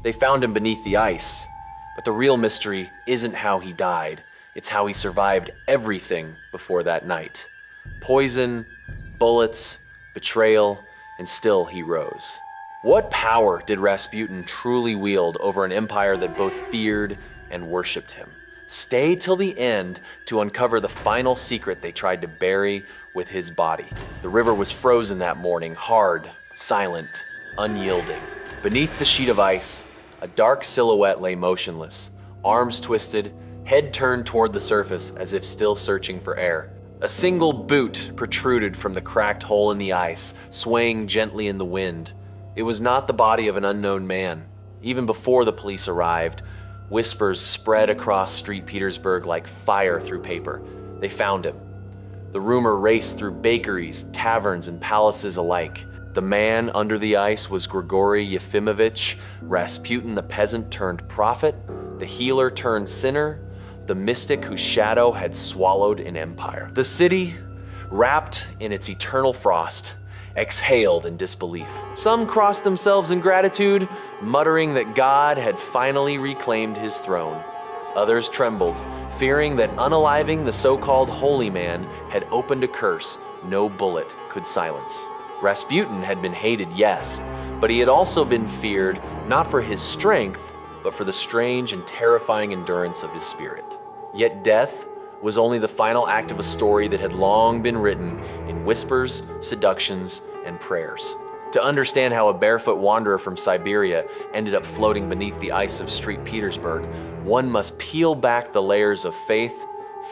They found him beneath the ice, but the real mystery isn't how he died. It's how he survived everything before that night. Poison, bullets, betrayal, and still he rose. What power did Rasputin truly wield over an empire that both feared and worshipped him? Stay till the end to uncover the final secret they tried to bury with his body. The river was frozen that morning, hard, silent, unyielding. Beneath the sheet of ice, a dark silhouette lay motionless, arms twisted, head turned toward the surface as if still searching for air. A single boot protruded from the cracked hole in the ice, swaying gently in the wind. It was not the body of an unknown man. Even before the police arrived, whispers spread across St. Petersburg like fire through paper. They found him. The rumor raced through bakeries, taverns, and palaces alike. The man under the ice was Grigory Yefimovich, Rasputin the peasant turned prophet, the healer turned sinner, the mystic whose shadow had swallowed an empire. The city, wrapped in its eternal frost, exhaled in disbelief. Some crossed themselves in gratitude, muttering that God had finally reclaimed his throne. Others trembled, fearing that unaliving the so-called holy man had opened a curse no bullet could silence. Rasputin had been hated, yes, but he had also been feared not for his strength, but for the strange and terrifying endurance of his spirit. Yet death was only the final act of a story that had long been written in whispers, seductions, and prayers. To understand how a barefoot wanderer from Siberia ended up floating beneath the ice of St. Petersburg, one must peel back the layers of faith,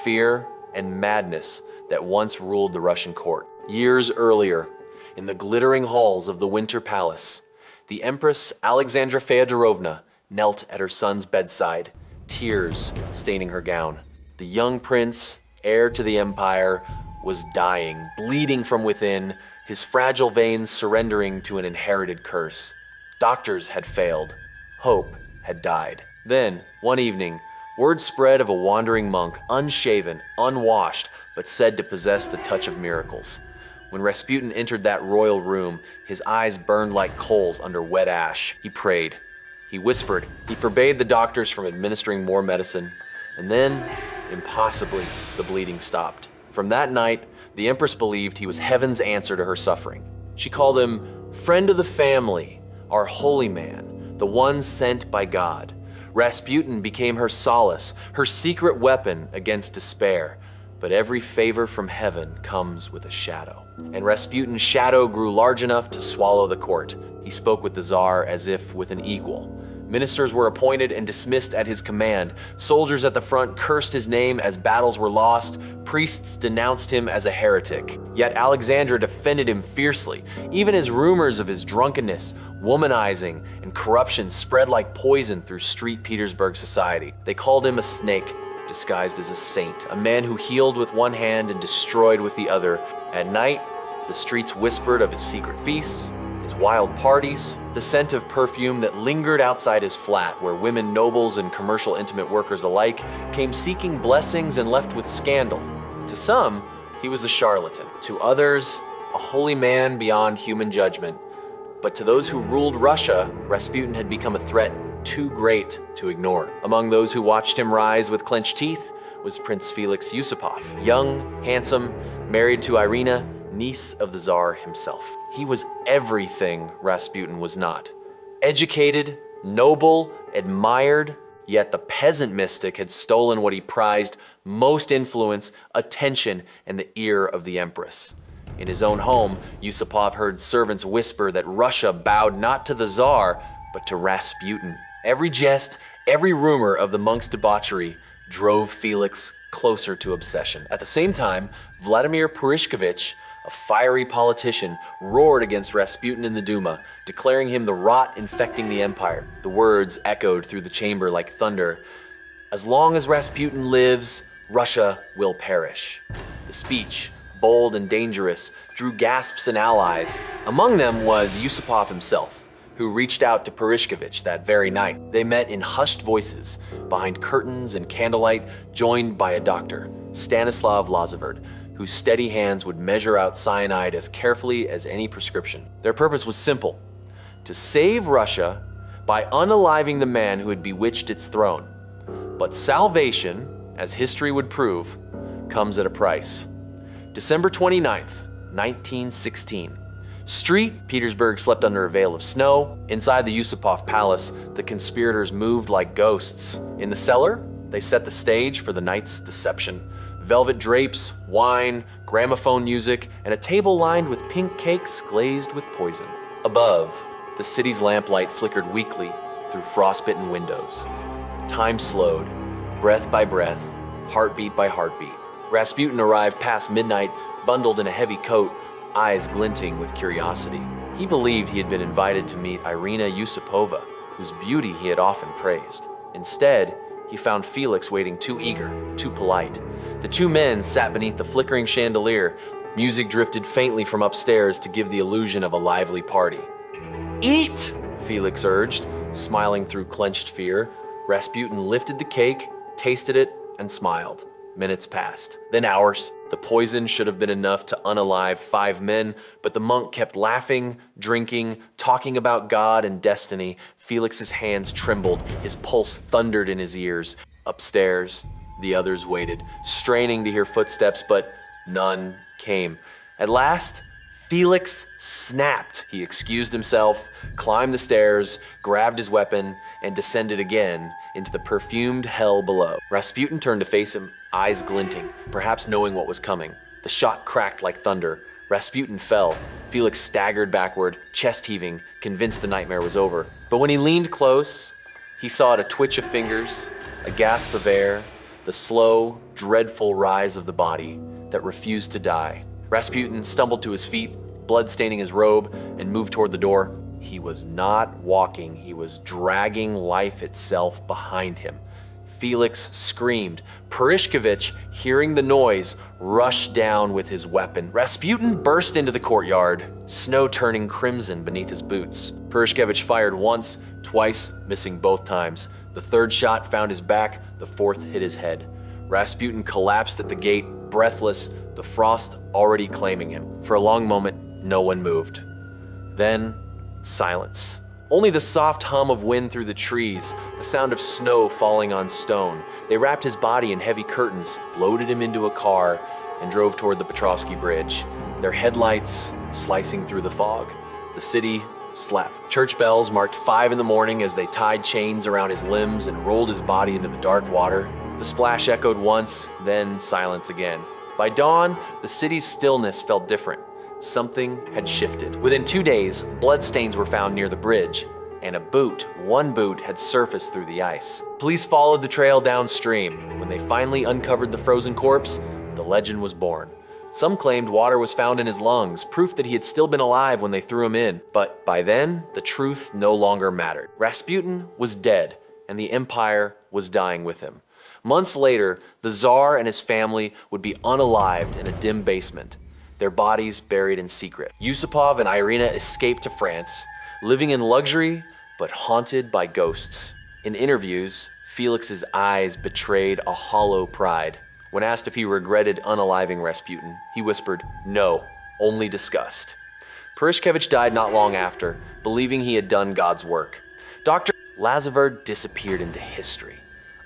fear, and madness that once ruled the Russian court. Years earlier, in the glittering halls of the Winter Palace, the Empress Alexandra Feodorovna knelt at her son's bedside, tears staining her gown. The young prince, heir to the empire, was dying, bleeding from within, his fragile veins surrendering to an inherited curse. Doctors had failed. Hope had died. Then, one evening, word spread of a wandering monk, unshaven, unwashed, but said to possess the touch of miracles. When Rasputin entered that royal room, his eyes burned like coals under wet ash. He prayed. He whispered. He forbade the doctors from administering more medicine. And then, impossibly, the bleeding stopped. From that night, the Empress believed he was heaven's answer to her suffering. She called him friend of the family, our holy man, the one sent by God. Rasputin became her solace, her secret weapon against despair. But every favor from heaven comes with a shadow. And Rasputin's shadow grew large enough to swallow the court. He spoke with the Tsar as if with an equal. Ministers were appointed and dismissed at his command. Soldiers at the front cursed his name as battles were lost. Priests denounced him as a heretic. Yet Alexandra defended him fiercely, even as rumors of his drunkenness, womanizing, and corruption spread like poison through St. Petersburg society. They called him a snake, disguised as a saint, a man who healed with one hand and destroyed with the other. At night, the streets whispered of his secret feasts, his wild parties, the scent of perfume that lingered outside his flat, where women nobles and commercial intimate workers alike came seeking blessings and left with scandal. To some, he was a charlatan. To others, a holy man beyond human judgment. But to those who ruled Russia, Rasputin had become a threat too great to ignore. Among those who watched him rise with clenched teeth was Prince Felix Yusupov, young, handsome, married to Irina, niece of the Tsar himself. He was everything Rasputin was not. Educated, noble, admired, yet the peasant mystic had stolen what he prized most: influence, attention, and the ear of the Empress. In his own home, Yusupov heard servants whisper that Russia bowed not to the Tsar, but to Rasputin. Every jest, every rumor of the monk's debauchery drove Felix closer to obsession. At the same time, Vladimir Purishkevich, a fiery politician, roared against Rasputin in the Duma, declaring him the rot infecting the empire. The words echoed through the chamber like thunder. As long as Rasputin lives, Russia will perish. The speech, bold and dangerous, drew gasps and allies. Among them was Yusupov himself, who reached out to Purishkevich that very night. They met in hushed voices, behind curtains and candlelight, joined by a doctor, Stanislav Lazaverd, whose steady hands would measure out cyanide as carefully as any prescription. Their purpose was simple: to save Russia by unaliving the man who had bewitched its throne. But salvation, as history would prove, comes at a price. December 29th, 1916. Street, Petersburg slept under a veil of snow. Inside the Yusupov Palace, the conspirators moved like ghosts. In the cellar, they set the stage for the night's deception. Velvet drapes, wine, gramophone music, and a table lined with pink cakes glazed with poison. Above, the city's lamplight flickered weakly through frostbitten windows. Time slowed, breath by breath, heartbeat by heartbeat. Rasputin arrived past midnight, bundled in a heavy coat, eyes glinting with curiosity. He believed he had been invited to meet Irina Yusupova, whose beauty he had often praised. Instead, he found Felix waiting too eager, too polite. The two men sat beneath the flickering chandelier. Music drifted faintly from upstairs to give the illusion of a lively party. "Eat!" Felix urged, smiling through clenched fear. Rasputin lifted the cake, tasted it, and smiled. Minutes passed, then hours. The poison should have been enough to unalive 5 men, but the monk kept laughing, drinking, talking about God and destiny. Felix's hands trembled, his pulse thundered in his ears. Upstairs, the others waited, straining to hear footsteps, but none came. At last, Felix snapped. He excused himself, climbed the stairs, grabbed his weapon, and descended again into the perfumed hell below. Rasputin turned to face him, eyes glinting, perhaps knowing what was coming. The shot cracked like thunder. Rasputin fell. Felix staggered backward, chest heaving, convinced the nightmare was over. But when he leaned close, he saw at a twitch of fingers, a gasp of air, the slow, dreadful rise of the body that refused to die. Rasputin stumbled to his feet, blood staining his robe, and moved toward the door. He was not walking, he was dragging life itself behind him. Felix screamed. Purishkevich, hearing the noise, rushed down with his weapon. Rasputin burst into the courtyard, snow turning crimson beneath his boots. Purishkevich fired once, twice, missing both times. The third shot found his back, the fourth hit his head. Rasputin collapsed at the gate, breathless, the frost already claiming him. For a long moment, no one moved. Then, silence. Only the soft hum of wind through the trees, the sound of snow falling on stone. They wrapped his body in heavy curtains, loaded him into a car, and drove toward the Petrovsky Bridge, their headlights slicing through the fog. The city slept. Church bells marked 5 in the morning as they tied chains around his limbs and rolled his body into the dark water. The splash echoed once, then silence again. By dawn, the city's stillness felt different. Something had shifted. Within 2 days, bloodstains were found near the bridge, and one boot had surfaced through the ice. Police followed the trail downstream. When they finally uncovered the frozen corpse, the legend was born. Some claimed water was found in his lungs, proof that he had still been alive when they threw him in. But by then, the truth no longer mattered. Rasputin was dead, and the empire was dying with him. Months later, the Tsar and his family would be unalived in a dim basement, their bodies buried in secret. Yusupov and Irina escaped to France, living in luxury, but haunted by ghosts. In interviews, Felix's eyes betrayed a hollow pride. When asked if he regretted unaliving Rasputin, he whispered, "No, only disgust." Purishkevich died not long after, believing he had done God's work. Dr. Lazaver disappeared into history,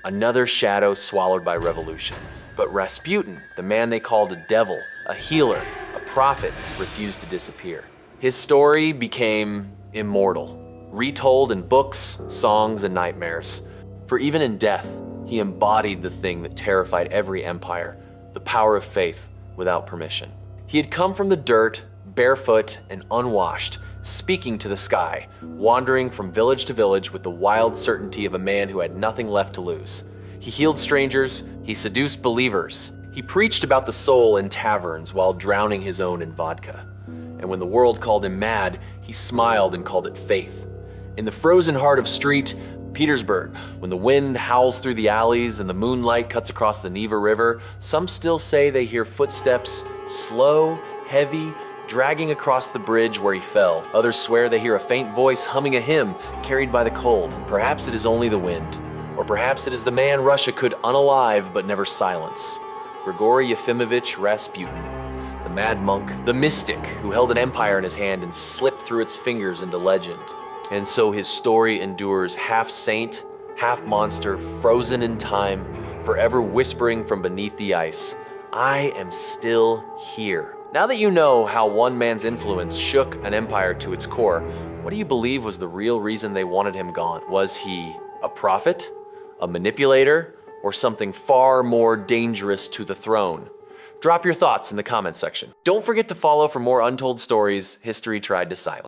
another shadow swallowed by revolution. But Rasputin, the man they called a devil, a healer, a prophet, refused to disappear. His story became immortal, retold in books, songs, and nightmares. For even in death, he embodied the thing that terrified every empire, the power of faith without permission. He had come from the dirt, barefoot and unwashed, speaking to the sky, wandering from village to village with the wild certainty of a man who had nothing left to lose. He healed strangers, he seduced believers. He preached about the soul in taverns while drowning his own in vodka. And when the world called him mad, he smiled and called it faith. In the frozen heart of street, Petersburg, when the wind howls through the alleys and the moonlight cuts across the Neva River, some still say they hear footsteps, slow, heavy, dragging across the bridge where he fell. Others swear they hear a faint voice humming a hymn carried by the cold. Perhaps it is only the wind, or perhaps it is the man Russia could unalive but never silence. Grigory Yefimovich Rasputin, the mad monk, the mystic who held an empire in his hand and slipped through its fingers into legend. And so his story endures half saint, half monster, frozen in time, forever whispering from beneath the ice, "I am still here." Now that you know how one man's influence shook an empire to its core, what do you believe was the real reason they wanted him gone? Was he a prophet, a manipulator, or something far more dangerous to the throne? Drop your thoughts in the comments section. Don't forget to follow for more untold stories history tried to silence.